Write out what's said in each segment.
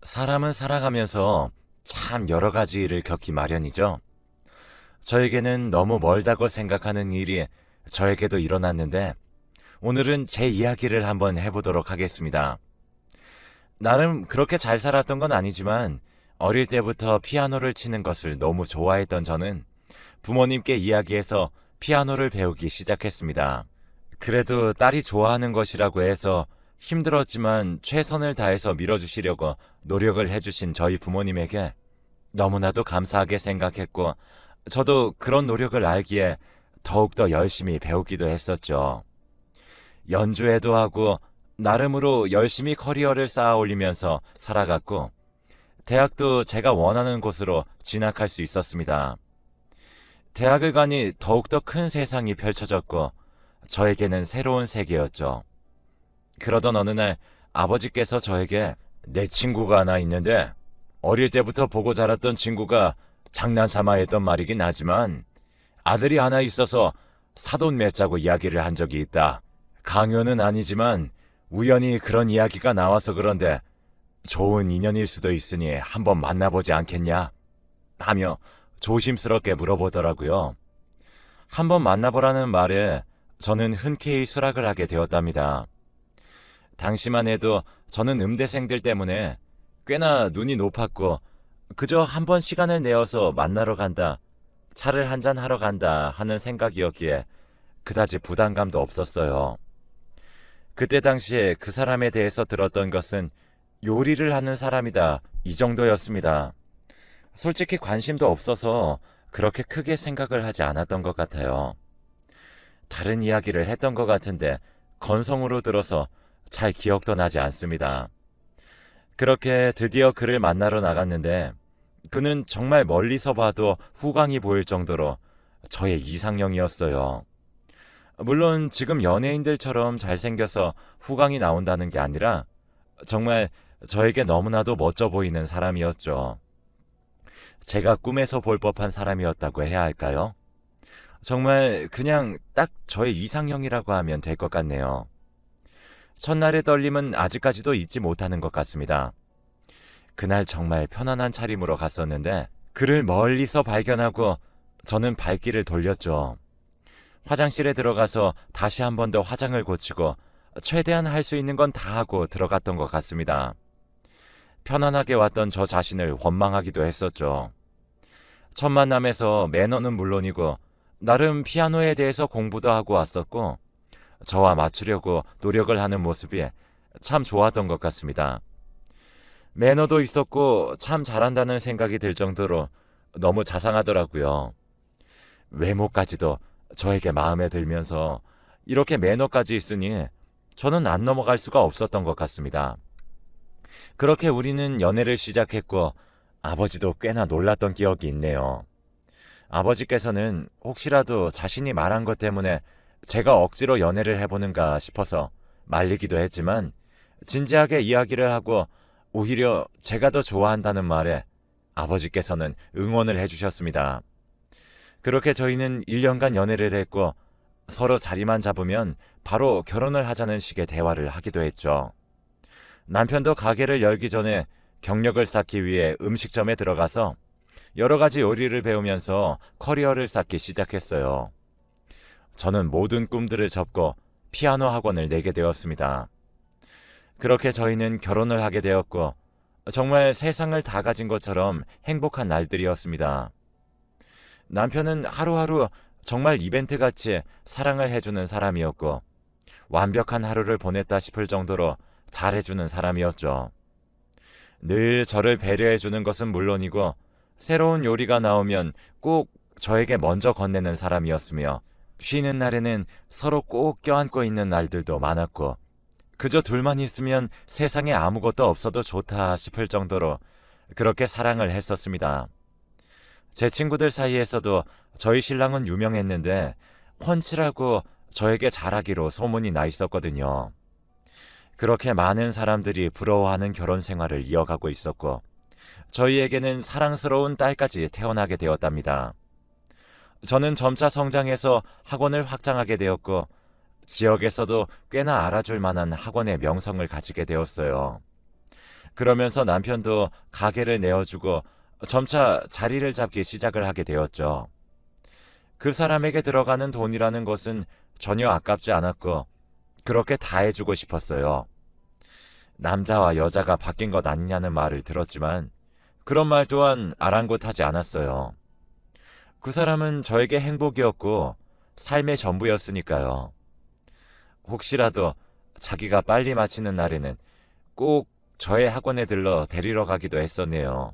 사람은 살아가면서 참 여러 가지 일을 겪기 마련이죠. 저에게는 너무 멀다고 생각하는 일이 저에게도 일어났는데 오늘은 제 이야기를 한번 해보도록 하겠습니다. 나름 그렇게 잘 살았던 건 아니지만 어릴 때부터 피아노를 치는 것을 너무 좋아했던 저는 부모님께 이야기해서 피아노를 배우기 시작했습니다. 그래도 딸이 좋아하는 것이라고 해서 힘들었지만 최선을 다해서 밀어주시려고 노력을 해주신 저희 부모님에게 너무나도 감사하게 생각했고, 저도 그런 노력을 알기에 더욱더 열심히 배우기도 했었죠. 연주회도 하고 나름으로 열심히 커리어를 쌓아 올리면서 살아갔고, 대학도 제가 원하는 곳으로 진학할 수 있었습니다. 대학을 가니 더욱더 큰 세상이 펼쳐졌고 저에게는 새로운 세계였죠. 그러던 어느 날 아버지께서 저에게 내 친구가 하나 있는데 어릴 때부터 보고 자랐던 친구가 장난삼아 했던 말이긴 하지만 아들이 하나 있어서 사돈 맺자고 이야기를 한 적이 있다. 강요는 아니지만 우연히 그런 이야기가 나와서 그런데 좋은 인연일 수도 있으니 한번 만나보지 않겠냐? 하며 조심스럽게 물어보더라고요. 한번 만나보라는 말에 저는 흔쾌히 수락을 하게 되었답니다. 당시만 해도 저는 음대생들 때문에 꽤나 눈이 높았고 그저 한번 시간을 내어서 만나러 간다, 차를 한잔 하러 간다 하는 생각이었기에 그다지 부담감도 없었어요. 그때 당시에 그 사람에 대해서 들었던 것은 요리를 하는 사람이다, 이 정도였습니다. 솔직히 관심도 없어서 그렇게 크게 생각을 하지 않았던 것 같아요. 다른 이야기를 했던 것 같은데 건성으로 들어서 잘 기억도 나지 않습니다. 그렇게 드디어 그를 만나러 나갔는데 그는 정말 멀리서 봐도 후광이 보일 정도로 저의 이상형이었어요. 물론 지금 연예인들처럼 잘생겨서 후광이 나온다는 게 아니라 정말 저에게 너무나도 멋져 보이는 사람이었죠. 제가 꿈에서 볼 법한 사람이었다고 해야 할까요? 정말 그냥 딱 저의 이상형이라고 하면 될 것 같네요. 첫날의 떨림은 아직까지도 잊지 못하는 것 같습니다. 그날 정말 편안한 차림으로 갔었는데 그를 멀리서 발견하고 저는 발길을 돌렸죠. 화장실에 들어가서 다시 한 번 더 화장을 고치고 최대한 할 수 있는 건 다 하고 들어갔던 것 같습니다. 편안하게 왔던 저 자신을 원망하기도 했었죠. 첫 만남에서 매너는 물론이고 나름 피아노에 대해서 공부도 하고 왔었고 저와 맞추려고 노력을 하는 모습이 참 좋았던 것 같습니다. 매너도 있었고 참 잘한다는 생각이 들 정도로 너무 자상하더라고요. 외모까지도 저에게 마음에 들면서 이렇게 매너까지 있으니 저는 안 넘어갈 수가 없었던 것 같습니다. 그렇게 우리는 연애를 시작했고 아버지도 꽤나 놀랐던 기억이 있네요. 아버지께서는 혹시라도 자신이 말한 것 때문에 제가 억지로 연애를 해보는가 싶어서 말리기도 했지만 진지하게 이야기를 하고 오히려 제가 더 좋아한다는 말에 아버지께서는 응원을 해주셨습니다. 그렇게 저희는 1년간 연애를 했고 서로 자리만 잡으면 바로 결혼을 하자는 식의 대화를 하기도 했죠. 남편도 가게를 열기 전에 경력을 쌓기 위해 음식점에 들어가서 여러 가지 요리를 배우면서 커리어를 쌓기 시작했어요. 저는 모든 꿈들을 접고 피아노 학원을 내게 되었습니다. 그렇게 저희는 결혼을 하게 되었고 정말 세상을 다 가진 것처럼 행복한 날들이었습니다. 남편은 하루하루 정말 이벤트같이 사랑을 해주는 사람이었고 완벽한 하루를 보냈다 싶을 정도로 잘해주는 사람이었죠. 늘 저를 배려해주는 것은 물론이고 새로운 요리가 나오면 꼭 저에게 먼저 건네는 사람이었으며 쉬는 날에는 서로 꼭 껴안고 있는 날들도 많았고 그저 둘만 있으면 세상에 아무것도 없어도 좋다 싶을 정도로 그렇게 사랑을 했었습니다. 제 친구들 사이에서도 저희 신랑은 유명했는데 훤칠하고 저에게 잘하기로 소문이 나 있었거든요. 그렇게 많은 사람들이 부러워하는 결혼 생활을 이어가고 있었고 저희에게는 사랑스러운 딸까지 태어나게 되었답니다. 저는 점차 성장해서 학원을 확장하게 되었고 지역에서도 꽤나 알아줄 만한 학원의 명성을 가지게 되었어요. 그러면서 남편도 가게를 내어주고 점차 자리를 잡기 시작을 하게 되었죠. 그 사람에게 들어가는 돈이라는 것은 전혀 아깝지 않았고 그렇게 다 해주고 싶었어요. 남자와 여자가 바뀐 것 아니냐는 말을 들었지만 그런 말 또한 아랑곳하지 않았어요. 그 사람은 저에게 행복이었고 삶의 전부였으니까요. 혹시라도 자기가 빨리 마치는 날에는 꼭 저의 학원에 들러 데리러 가기도 했었네요.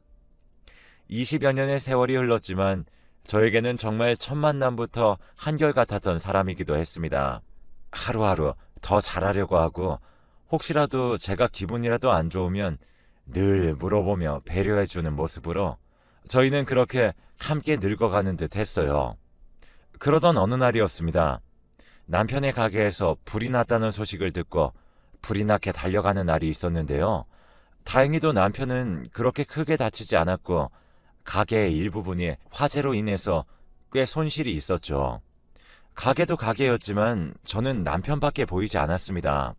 20여 년의 세월이 흘렀지만 저에게는 정말 첫 만남부터 한결같았던 사람이기도 했습니다. 하루하루 더 잘하려고 하고 혹시라도 제가 기분이라도 안 좋으면 늘 물어보며 배려해주는 모습으로 저희는 그렇게 함께 늙어가는 듯 했어요. 그러던 어느 날이었습니다. 남편의 가게에서 불이 났다는 소식을 듣고 불이 나게 달려가는 날이 있었는데요. 다행히도 남편은 그렇게 크게 다치지 않았고 가게의 일부분이 화재로 인해서 꽤 손실이 있었죠. 가게도 가게였지만 저는 남편밖에 보이지 않았습니다.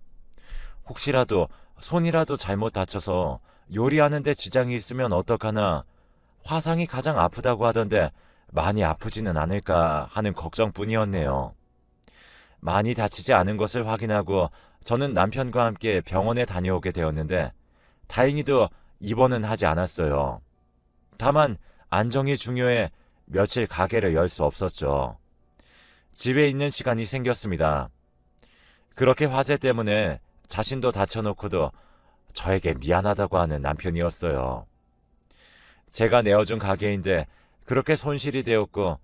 혹시라도 손이라도 잘못 다쳐서 요리하는데 지장이 있으면 어떡하나, 화상이 가장 아프다고 하던데 많이 아프지는 않을까 하는 걱정뿐이었네요. 많이 다치지 않은 것을 확인하고 저는 남편과 함께 병원에 다녀오게 되었는데 다행히도 입원은 하지 않았어요. 다만 안정이 중요해 며칠 가게를 열 수 없었죠. 집에 있는 시간이 생겼습니다. 그렇게 화재 때문에 자신도 다쳐놓고도 저에게 미안하다고 하는 남편이었어요. 제가 내어준 가게인데 그렇게 손실이 되었고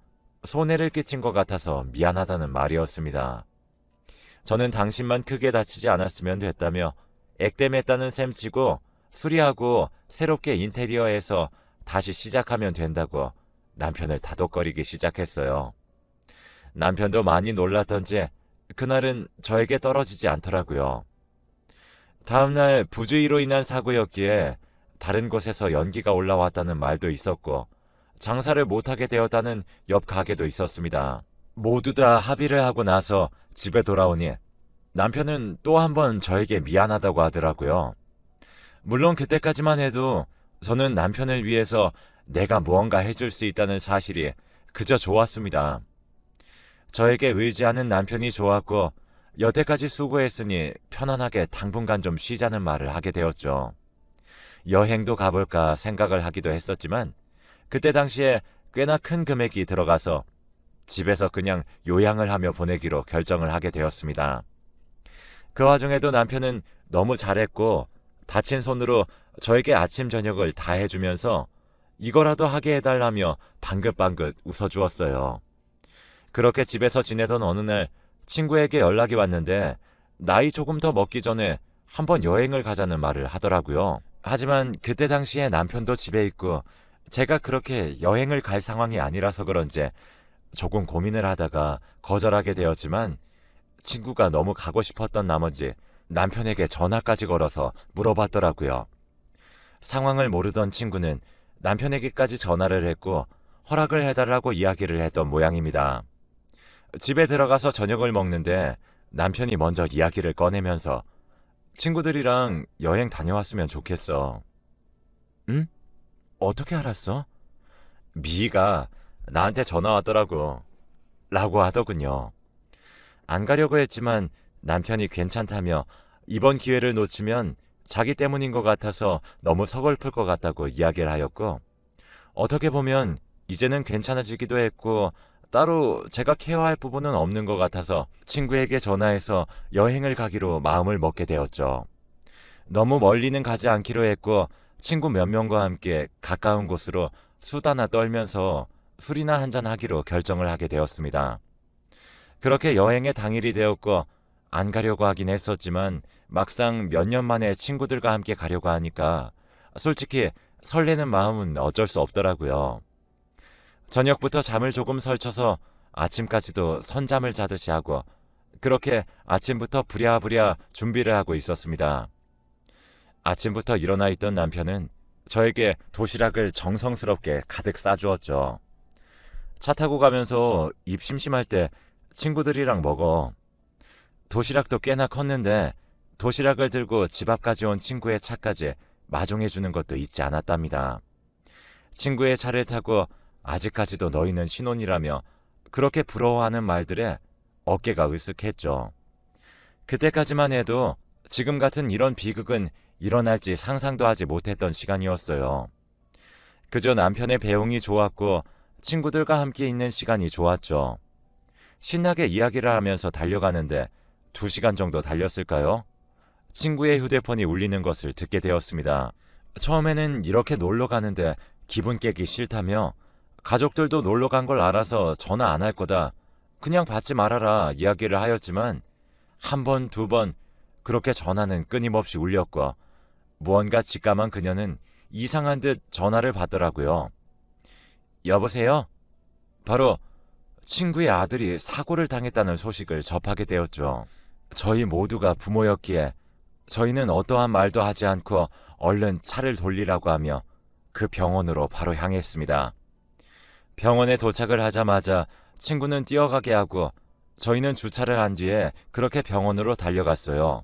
손해를 끼친 것 같아서 미안하다는 말이었습니다. 저는 당신만 크게 다치지 않았으면 됐다며 액땜했다는 셈 치고 수리하고 새롭게 인테리어해서 다시 시작하면 된다고 남편을 다독거리기 시작했어요. 남편도 많이 놀랐던지 그날은 저에게 떨어지지 않더라고요. 다음날 부주의로 인한 사고였기에 다른 곳에서 연기가 올라왔다는 말도 있었고 장사를 못하게 되었다는 옆 가게도 있었습니다. 모두 다 합의를 하고 나서 집에 돌아오니 남편은 또 한 번 저에게 미안하다고 하더라고요. 물론 그때까지만 해도 저는 남편을 위해서 내가 무언가 해줄 수 있다는 사실이 그저 좋았습니다. 저에게 의지하는 남편이 좋았고 여태까지 수고했으니 편안하게 당분간 좀 쉬자는 말을 하게 되었죠. 여행도 가볼까 생각을 하기도 했었지만 그때 당시에 꽤나 큰 금액이 들어가서 집에서 그냥 요양을 하며 보내기로 결정을 하게 되었습니다. 그 와중에도 남편은 너무 잘했고 다친 손으로 저에게 아침 저녁을 다 해주면서 이거라도 하게 해달라며 방긋방긋 웃어주었어요. 그렇게 집에서 지내던 어느 날 친구에게 연락이 왔는데 나이 조금 더 먹기 전에 한번 여행을 가자는 말을 하더라고요. 하지만 그때 당시에 남편도 집에 있고 제가 그렇게 여행을 갈 상황이 아니라서 그런지 조금 고민을 하다가 거절하게 되었지만 친구가 너무 가고 싶었던 나머지 남편에게 전화까지 걸어서 물어봤더라고요. 상황을 모르던 친구는 남편에게까지 전화를 했고 허락을 해달라고 이야기를 했던 모양입니다. 집에 들어가서 저녁을 먹는데 남편이 먼저 이야기를 꺼내면서 친구들이랑 여행 다녀왔으면 좋겠어. 응? 어떻게 알았어? 미희가 나한테 전화 왔더라고. 라고 하더군요. 안 가려고 했지만 남편이 괜찮다며 이번 기회를 놓치면 자기 때문인 것 같아서 너무 서글플 것 같다고 이야기를 하였고 어떻게 보면 이제는 괜찮아지기도 했고 따로 제가 케어할 부분은 없는 것 같아서 친구에게 전화해서 여행을 가기로 마음을 먹게 되었죠. 너무 멀리는 가지 않기로 했고 친구 몇 명과 함께 가까운 곳으로 수다나 떨면서 술이나 한잔 하기로 결정을 하게 되었습니다. 그렇게 여행의 당일이 되었고 안 가려고 하긴 했었지만 막상 몇 년 만에 친구들과 함께 가려고 하니까 솔직히 설레는 마음은 어쩔 수 없더라고요. 저녁부터 잠을 조금 설쳐서 아침까지도 선잠을 자듯이 하고 그렇게 아침부터 부랴부랴 준비를 하고 있었습니다. 아침부터 일어나 있던 남편은 저에게 도시락을 정성스럽게 가득 싸주었죠. 차 타고 가면서 입 심심할 때 친구들이랑 먹어. 도시락도 꽤나 컸는데 도시락을 들고 집 앞까지 온 친구의 차까지 마중해주는 것도 잊지 않았답니다. 친구의 차를 타고 아직까지도 너희는 신혼이라며 그렇게 부러워하는 말들에 어깨가 으쓱했죠. 그때까지만 해도 지금 같은 이런 비극은 일어날지 상상도 하지 못했던 시간이었어요. 그저 남편의 배웅이 좋았고 친구들과 함께 있는 시간이 좋았죠. 신나게 이야기를 하면서 달려가는데 2시간 정도 달렸을까요? 친구의 휴대폰이 울리는 것을 듣게 되었습니다. 처음에는 이렇게 놀러 가는데 기분 깨기 싫다며 가족들도 놀러 간 걸 알아서 전화 안 할 거다. 그냥 받지 말아라 이야기를 하였지만 1번, 2번 그렇게 전화는 끊임없이 울렸고 무언가 직감한 그녀는 이상한 듯 전화를 받더라고요. 여보세요? 바로 친구의 아들이 사고를 당했다는 소식을 접하게 되었죠. 저희 모두가 부모였기에 저희는 어떠한 말도 하지 않고 얼른 차를 돌리라고 하며 그 병원으로 바로 향했습니다. 병원에 도착을 하자마자 친구는 뛰어가게 하고 저희는 주차를 한 뒤에 그렇게 병원으로 달려갔어요.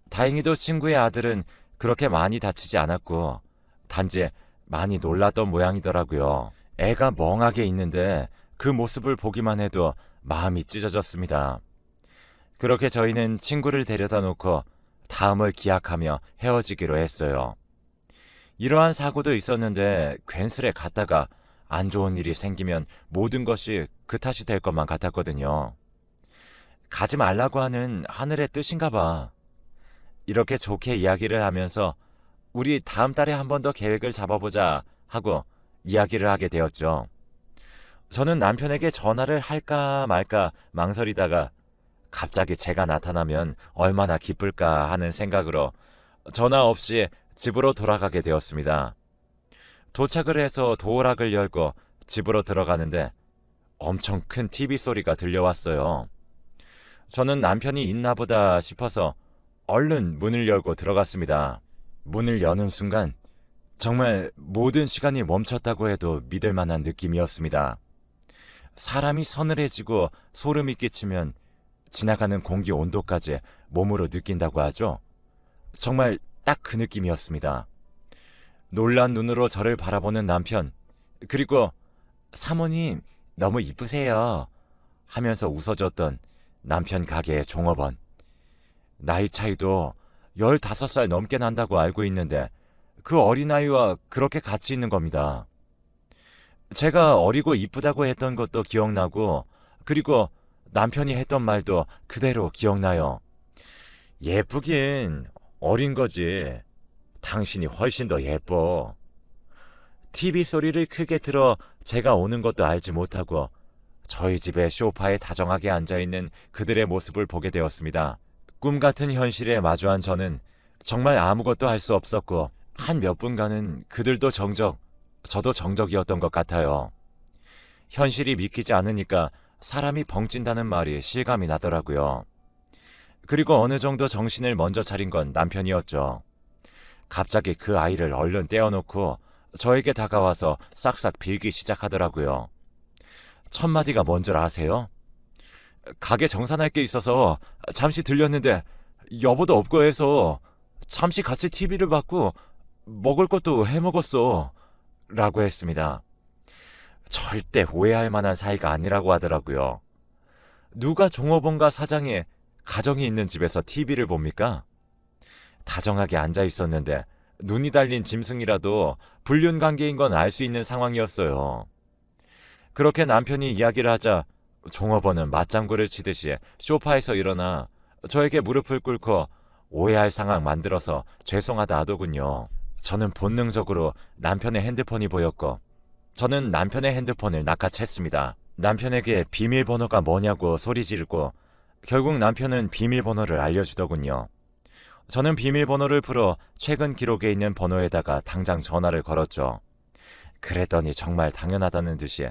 다행히도 친구의 아들은 그렇게 많이 다치지 않았고 단지 많이 놀랐던 모양이더라고요. 애가 멍하게 있는데 그 모습을 보기만 해도 마음이 찢어졌습니다. 그렇게 저희는 친구를 데려다 놓고 다음을 기약하며 헤어지기로 했어요. 이러한 사고도 있었는데 괜스레 갔다가 안 좋은 일이 생기면 모든 것이 그 탓이 될 것만 같았거든요. 가지 말라고 하는 하늘의 뜻인가 봐. 이렇게 좋게 이야기를 하면서 우리 다음 달에 한 번 더 계획을 잡아보자 하고 이야기를 하게 되었죠. 저는 남편에게 전화를 할까 말까 망설이다가 갑자기 제가 나타나면 얼마나 기쁠까 하는 생각으로 전화 없이 집으로 돌아가게 되었습니다. 도착을 해서 도어락을 열고 집으로 들어가는데 엄청 큰 TV 소리가 들려왔어요. 저는 남편이 있나 보다 싶어서 얼른 문을 열고 들어갔습니다. 문을 여는 순간 정말 모든 시간이 멈췄다고 해도 믿을 만한 느낌이었습니다. 사람이 서늘해지고 소름이 끼치면 지나가는 공기 온도까지 몸으로 느낀다고 하죠. 정말 딱 그 느낌이었습니다. 놀란 눈으로 저를 바라보는 남편, 그리고 사모님 너무 이쁘세요 하면서 웃어줬던 남편 가게의 종업원. 나이 차이도 15살 넘게 난다고 알고 있는데 그 어린아이와 그렇게 같이 있는 겁니다. 제가 어리고 이쁘다고 했던 것도 기억나고 그리고 남편이 했던 말도 그대로 기억나요. 예쁘긴 어린 거지. 당신이 훨씬 더 예뻐. TV 소리를 크게 틀어 제가 오는 것도 알지 못하고 저희 집의 소파에 다정하게 앉아있는 그들의 모습을 보게 되었습니다. 꿈 같은 현실에 마주한 저는 정말 아무것도 할 수 없었고 한 몇 분간은 그들도 정적, 저도 정적이었던 것 같아요. 현실이 믿기지 않으니까 사람이 벙찐다는 말이 실감이 나더라고요. 그리고 어느 정도 정신을 먼저 차린 건 남편이었죠. 갑자기 그 아이를 얼른 떼어놓고 저에게 다가와서 싹싹 빌기 시작하더라고요. 첫 마디가 뭔 줄 아세요? 가게 정산할 게 있어서 잠시 들렸는데 여보도 없고 해서 잠시 같이 TV를 봤고 먹을 것도 해먹었어 라고 했습니다. 절대 오해할 만한 사이가 아니라고 하더라고요. 누가 종업원과 사장이 가정이 있는 집에서 TV를 봅니까? 다정하게 앉아 있었는데 눈이 달린 짐승이라도 불륜 관계인 건 알 수 있는 상황이었어요. 그렇게 남편이 이야기를 하자 종업원은 맞장구를 치듯이 소파에서 일어나 저에게 무릎을 꿇고 오해할 상황 만들어서 죄송하다 하더군요. 저는 본능적으로 남편의 핸드폰이 보였고 저는 남편의 핸드폰을 낚아챘습니다. 남편에게 비밀번호가 뭐냐고 소리 지르고 결국 남편은 비밀번호를 알려주더군요. 저는 비밀번호를 풀어 최근 기록에 있는 번호에다가 당장 전화를 걸었죠. 그랬더니 정말 당연하다는 듯이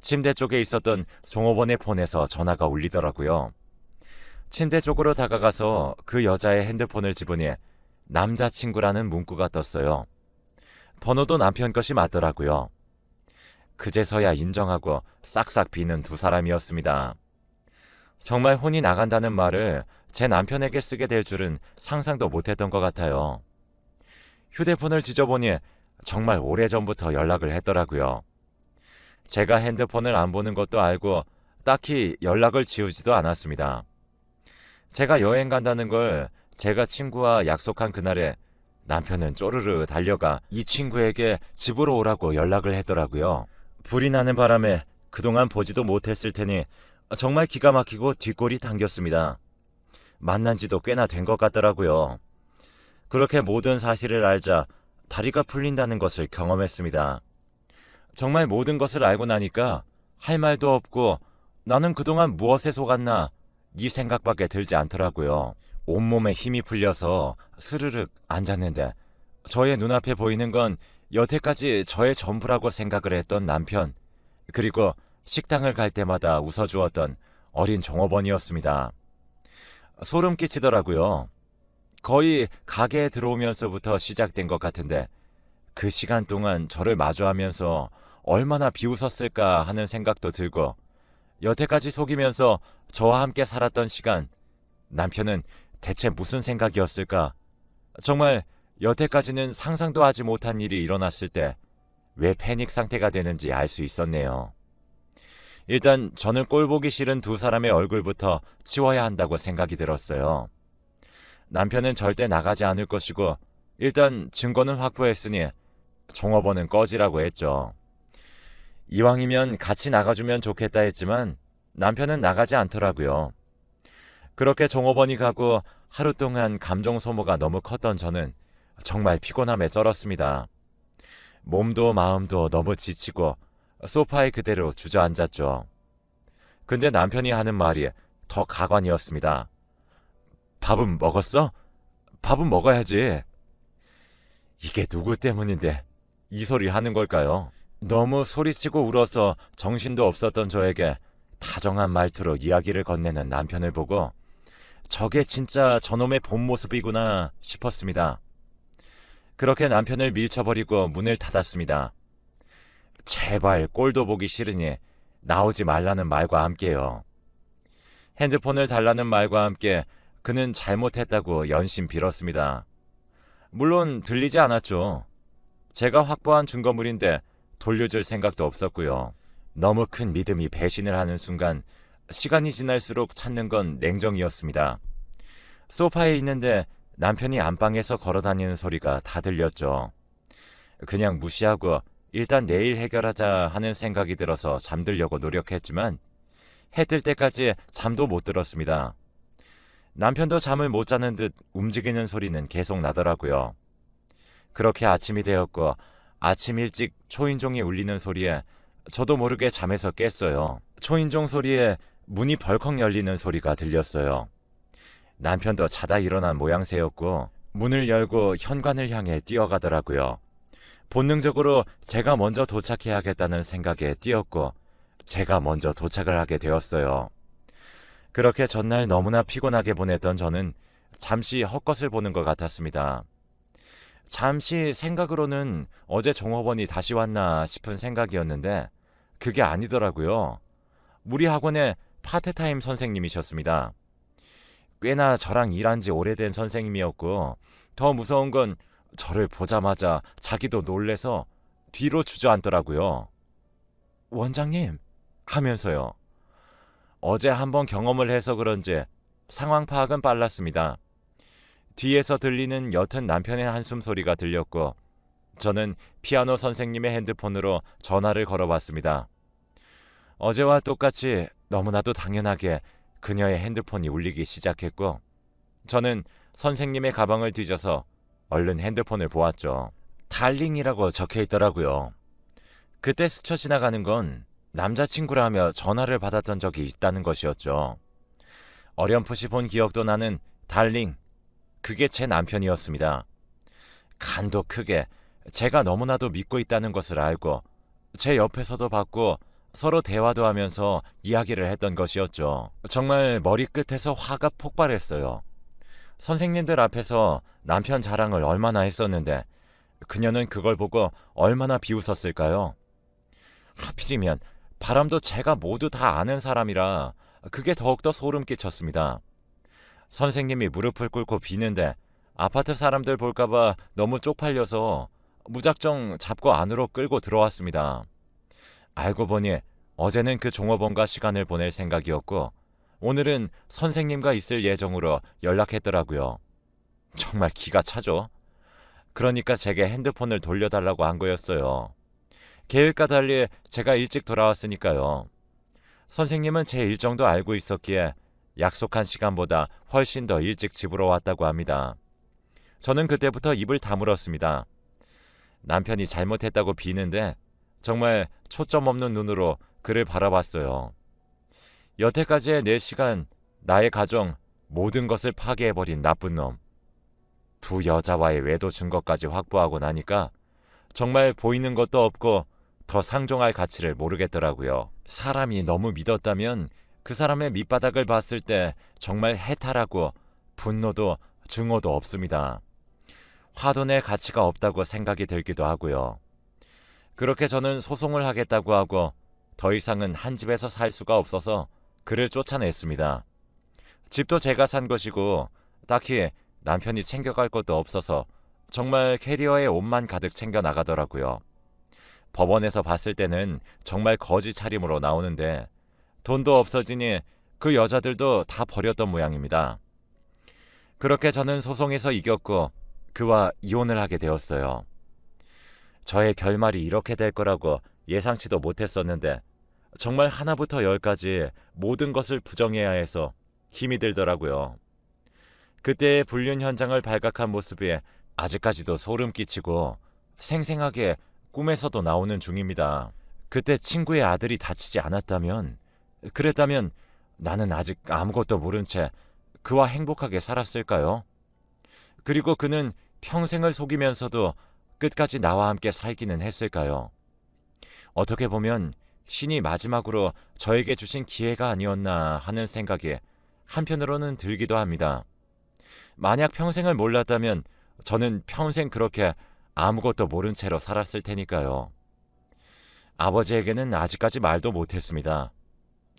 침대 쪽에 있었던 종업원의 폰에서 전화가 울리더라고요. 침대 쪽으로 다가가서 그 여자의 핸드폰을 집으니 남자친구라는 문구가 떴어요. 번호도 남편 것이 맞더라고요. 그제서야 인정하고 싹싹 비는 두 사람이었습니다. 정말 혼이 나간다는 말을 제 남편에게 쓰게 될 줄은 상상도 못했던 것 같아요. 휴대폰을 뒤져보니 정말 오래전부터 연락을 했더라고요. 제가 핸드폰을 안 보는 것도 알고 딱히 연락을 지우지도 않았습니다. 제가 여행 간다는 걸 제가 친구와 약속한 그날에 남편은 쪼르르 달려가 이 친구에게 집으로 오라고 연락을 했더라고요. 불이 나는 바람에 그동안 보지도 못했을 테니 정말 기가 막히고 뒷골이 당겼습니다. 만난 지도 꽤나 된 것 같더라고요. 그렇게 모든 사실을 알자 다리가 풀린다는 것을 경험했습니다. 정말 모든 것을 알고 나니까 할 말도 없고 나는 그동안 무엇에 속았나 이 생각밖에 들지 않더라고요. 온몸에 힘이 풀려서 스르륵 앉았는데 저의 눈앞에 보이는 건 여태까지 저의 전부라고 생각을 했던 남편, 그리고 식당을 갈 때마다 웃어주었던 어린 종업원이었습니다. 소름 끼치더라고요. 거의 가게에 들어오면서부터 시작된 것 같은데 그 시간 동안 저를 마주하면서 얼마나 비웃었을까 하는 생각도 들고, 여태까지 속이면서 저와 함께 살았던 시간, 남편은 대체 무슨 생각이었을까? 정말 여태까지는 상상도 하지 못한 일이 일어났을 때 왜 패닉 상태가 되는지 알 수 있었네요. 일단 저는 꼴보기 싫은 두 사람의 얼굴부터 치워야 한다고 생각이 들었어요. 남편은 절대 나가지 않을 것이고 일단 증거는 확보했으니 종업원은 꺼지라고 했죠. 이왕이면 같이 나가주면 좋겠다 했지만 남편은 나가지 않더라고요. 그렇게 종업원이 가고 하루 동안 감정 소모가 너무 컸던 저는 정말 피곤함에 쩔었습니다. 몸도 마음도 너무 지치고 소파에 그대로 주저앉았죠. 근데 남편이 하는 말이 더 가관이었습니다. 밥은 먹었어? 밥은 먹어야지. 이게 누구 때문인데 이 소리 하는 걸까요? 너무 소리치고 울어서 정신도 없었던 저에게 다정한 말투로 이야기를 건네는 남편을 보고 저게 진짜 저놈의 본 모습이구나 싶었습니다. 그렇게 남편을 밀쳐버리고 문을 닫았습니다. 제발 꼴도 보기 싫으니 나오지 말라는 말과 함께요. 핸드폰을 달라는 말과 함께 그는 잘못했다고 연신 빌었습니다. 물론 들리지 않았죠. 제가 확보한 증거물인데 돌려줄 생각도 없었고요. 너무 큰 믿음이 배신을 하는 순간 시간이 지날수록 찾는 건 냉정이었습니다. 소파에 있는데 남편이 안방에서 걸어다니는 소리가 다 들렸죠. 그냥 무시하고 일단 내일 해결하자 하는 생각이 들어서 잠들려고 노력했지만 해 뜰 때까지 잠도 못 들었습니다. 남편도 잠을 못 자는 듯 움직이는 소리는 계속 나더라고요. 그렇게 아침이 되었고 아침 일찍 초인종이 울리는 소리에 저도 모르게 잠에서 깼어요. 초인종 소리에 문이 벌컥 열리는 소리가 들렸어요. 남편도 자다 일어난 모양새였고 문을 열고 현관을 향해 뛰어가더라고요. 본능적으로 제가 먼저 도착해야겠다는 생각에 뛰었고 제가 먼저 도착을 하게 되었어요. 그렇게 전날 너무나 피곤하게 보냈던 저는 잠시 헛것을 보는 것 같았습니다. 잠시 생각으로는 어제 종업원이 다시 왔나 싶은 생각이었는데 그게 아니더라고요. 우리 학원의 파트타임 선생님이셨습니다. 꽤나 저랑 일한 지 오래된 선생님이었고 더 무서운 건 저를 보자마자 자기도 놀래서 뒤로 주저앉더라고요. 원장님 하면서요. 어제 한번 경험을 해서 그런지 상황 파악은 빨랐습니다. 뒤에서 들리는 옅은 남편의 한숨 소리가 들렸고 저는 피아노 선생님의 핸드폰으로 전화를 걸어봤습니다. 어제와 똑같이 너무나도 당연하게 그녀의 핸드폰이 울리기 시작했고 저는 선생님의 가방을 뒤져서 얼른 핸드폰을 보았죠. 달링이라고 적혀 있더라고요. 그때 스쳐 지나가는 건 남자친구라며 전화를 받았던 적이 있다는 것이었죠. 어렴풋이 본 기억도 나는 달링, 그게 제 남편이었습니다. 간도 크게 제가 너무나도 믿고 있다는 것을 알고 제 옆에서도 봤고 서로 대화도 하면서 이야기를 했던 것이었죠. 정말 머리끝에서 화가 폭발했어요. 선생님들 앞에서 남편 자랑을 얼마나 했었는데 그녀는 그걸 보고 얼마나 비웃었을까요? 하필이면 바람도 제가 모두 다 아는 사람이라 그게 더욱더 소름 끼쳤습니다. 선생님이 무릎을 꿇고 비는데 아파트 사람들 볼까봐 너무 쪽팔려서 무작정 잡고 안으로 끌고 들어왔습니다. 알고 보니 어제는 그 종업원과 시간을 보낼 생각이었고 오늘은 선생님과 있을 예정으로 연락했더라고요. 정말 기가 차죠? 그러니까 제게 핸드폰을 돌려달라고 한 거였어요. 계획과 달리 제가 일찍 돌아왔으니까요. 선생님은 제 일정도 알고 있었기에 약속한 시간보다 훨씬 더 일찍 집으로 왔다고 합니다. 저는 그때부터 입을 다물었습니다. 남편이 잘못했다고 비는데 정말 초점 없는 눈으로 그를 바라봤어요. 여태까지의 내 시간, 나의 가정, 모든 것을 파괴해버린 나쁜 놈. 두 여자와의 외도 증거까지 확보하고 나니까 정말 보이는 것도 없고 더 상종할 가치를 모르겠더라고요. 사람이 너무 믿었다면 그 사람의 밑바닥을 봤을 때 정말 해탈하고 분노도 증오도 없습니다. 화도 낼 가치가 없다고 생각이 들기도 하고요. 그렇게 저는 소송을 하겠다고 하고 더 이상은 한 집에서 살 수가 없어서 그를 쫓아냈습니다. 집도 제가 산 것이고 딱히 남편이 챙겨갈 것도 없어서 정말 캐리어에 옷만 가득 챙겨 나가더라고요. 법원에서 봤을 때는 정말 거지 차림으로 나오는데 돈도 없어지니 그 여자들도 다 버렸던 모양입니다. 그렇게 저는 소송에서 이겼고 그와 이혼을 하게 되었어요. 저의 결말이 이렇게 될 거라고 예상치도 못했었는데 정말 하나부터 열까지 모든 것을 부정해야 해서 힘이 들더라고요. 그때의 불륜 현장을 발각한 모습이 아직까지도 소름 끼치고 생생하게 꿈에서도 나오는 중입니다. 그때 친구의 아들이 다치지 않았다면, 그랬다면 나는 아직 아무것도 모른 채 그와 행복하게 살았을까요? 그리고 그는 평생을 속이면서도 끝까지 나와 함께 살기는 했을까요? 어떻게 보면 신이 마지막으로 저에게 주신 기회가 아니었나 하는 생각이 한편으로는 들기도 합니다. 만약 평생을 몰랐다면 저는 평생 그렇게 아무것도 모른 채로 살았을 테니까요. 아버지에게는 아직까지 말도 못했습니다.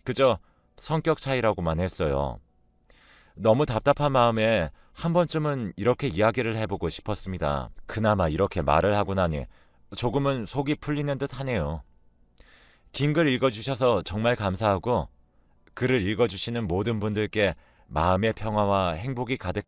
그저 성격 차이라고만 했어요. 너무 답답한 마음에 한 번쯤은 이렇게 이야기를 해보고 싶었습니다. 그나마 이렇게 말을 하고 나니 조금은 속이 풀리는 듯 하네요. 긴 글 읽어주셔서 정말 감사하고 글을 읽어주시는 모든 분들께 마음의 평화와 행복이 가득